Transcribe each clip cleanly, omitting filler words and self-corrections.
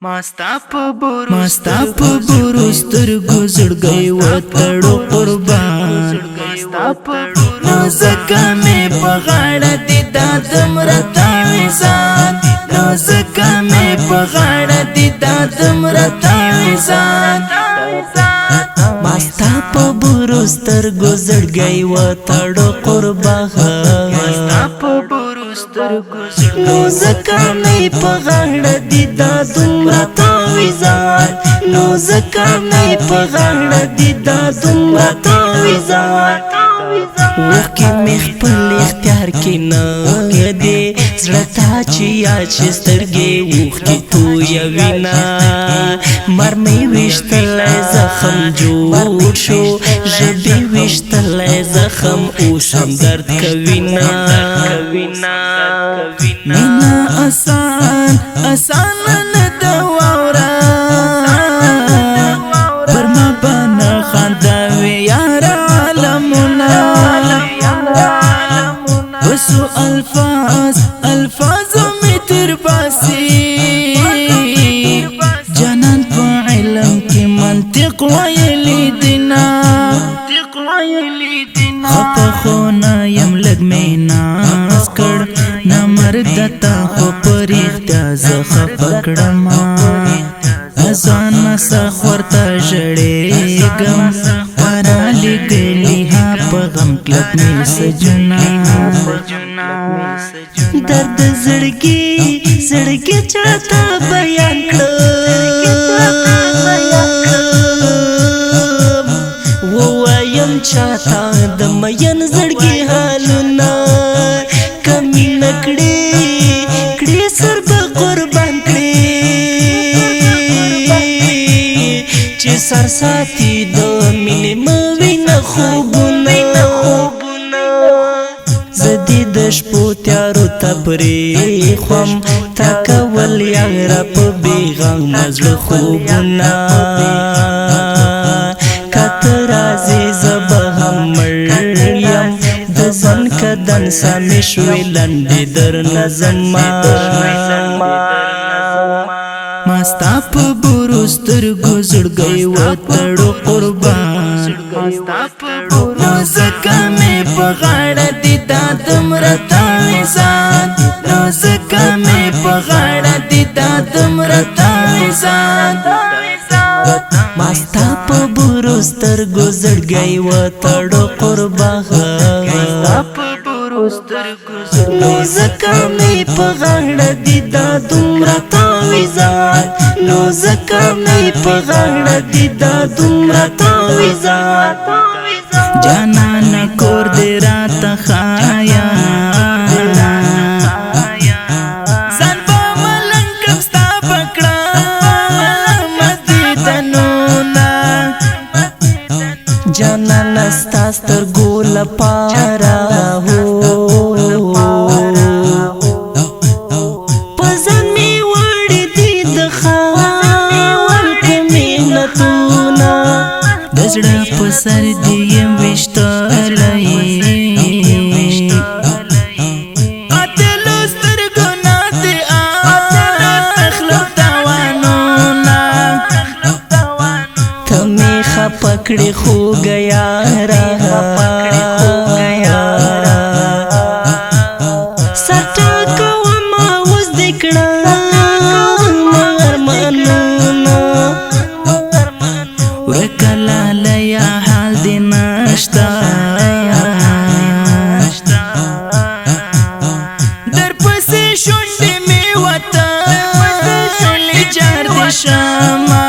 ماستا په بروستر گزر گئی و تړو قربان نو زکا میں پغاڑا دی دادم رتاویزان نو زکا میں پغاڑا دی دادم رتاویزان ماستا په بروستر گزر گئی و تړو قربان نو زکا میں پغاڑا دی دادم رتاویزان نو زکا میں پغاڑا دی دادم رتاویزان وکی مخ پل اختیار کی نگدے زرطا چیا چسترگے وکی تو یوینا مرمی وشتل زخم جوڑ شو جبی وشتل زخم اوشم درد کوینا مینا آسان ندواورا برما بانا خانداوی یارا علمونا وسو الفاظ میں ترباسی جانان پا علم کی منطق ویلی دینا خطا خونا یم لگ میں ناس کڑ نمردتا خو پریختا زخ پکڑما ازان سخورتا جڑے گم پرالی گلی ہاں پغم کلک میں سجنا درد زڑگی چاہتا بیان کرم ووایم چاہتا دمین زڑگی حالونا کمی نکڑی سر بقربان چی سر ساتی دو مینی موین خوبونا زدی دشپو تیارو تپری خوام تاکول یارا پا بیغان مزل خوبونا کتر عزیز بهم مریم دزن کدن سامیشوی لندی در نزن ماستا په بروستر گزر گئی و تړو قربان نو زکا میں پغاڑا دی دادم رتاویزان نو زکا میں پغاڑا دی دادم رتاویزان ماستا په بروستر گزر گئی و تړو قربان نو زکا میں پغاڑا دی دادم رتاویزان نو زکا میں پغاڑا دی دادم رتاویزان جانانا کور دی راتا خایا زن با ملنگ کبستا پکڑا مزدیدنونا جانانا ستاستر گول پارا ہو دزڑا پسر دیم وشتالائی آتلو سترگونا دی آخلق دوانونا تمیخا پکڑی خو گیا رہا سٹا کواما وز دکڑا مرمانونا ورکلا لیا حال دی ناشتا در پسی شنڈی می وطا لی جار دی شاما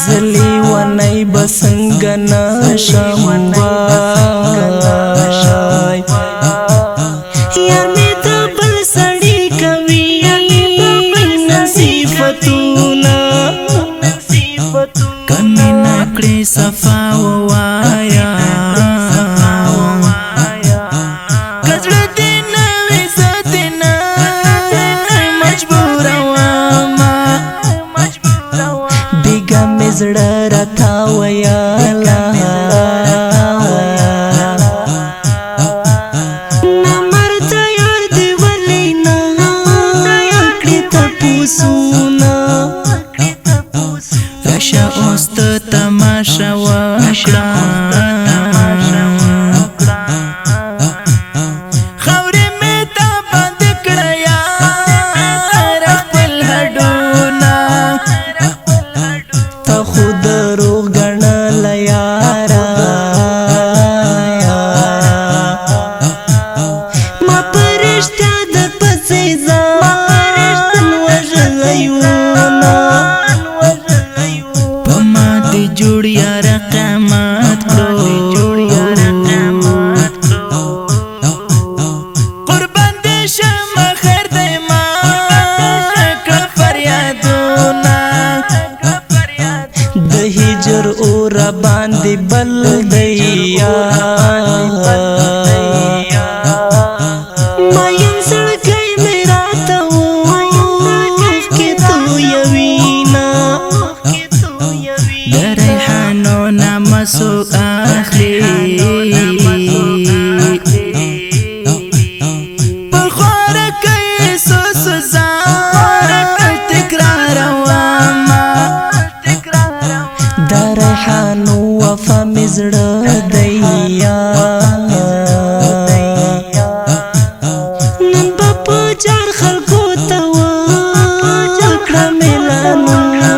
زلی ونی بسنگنا شامبای یار می دبل سڑی کوی نصیفتونا کمی نکڑی صفا ووایا کزڑ دینا ویزتنا مجبور واما بیگا مزڑ رتا ویالا راشا اوس ته تماشا وکړه خاورې مې ته بند کړه یار خپل هډونه ته خو دروغ ګڼله یاره ما په رښتیا درپسې ځان وژلی وونه په ما دې جوړ یاره قیامت کړو قربان دې شمه خیر دی ما کړه فریادونه د هجر اور باندې بل دی ماین سړکی مې راته اوښکې تویوینه د ریحانو نه مسو اخلي په خواره کوي سوس ځان تکرارومه د ریحانو وفا مې زړه دی نن به په چار خلکو ته وکړه میلانونه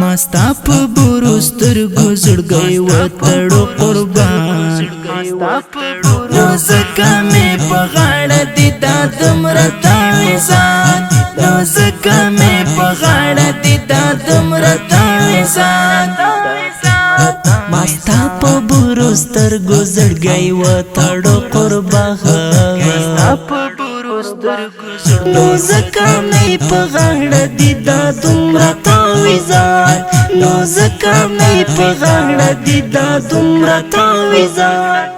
ما ستا په بورو سترګو زړګی وتړو قربان نو ځکه مې په غاړه دي دا دومره تعویضات نو ځکه مې په غاړه دي دا دومره تعویضات ما ستا په بورو سترګو زړګی وتړو قربان نو ځکه مې په غاړه دي دا دومره تعویضات نو ځکه مې په غاړه دي دا دومره تعویضات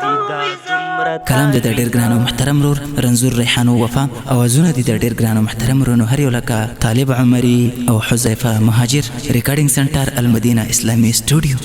کلام د ډېر ګران او محترم رور رنزور ریحان وفا اوازونه دي د ډېر ګران او محترم رونو هر یو لکه طالب عمري او حذیفه مهاجر ریکارډینګ سنټر المدینه اسلامي سټوډیو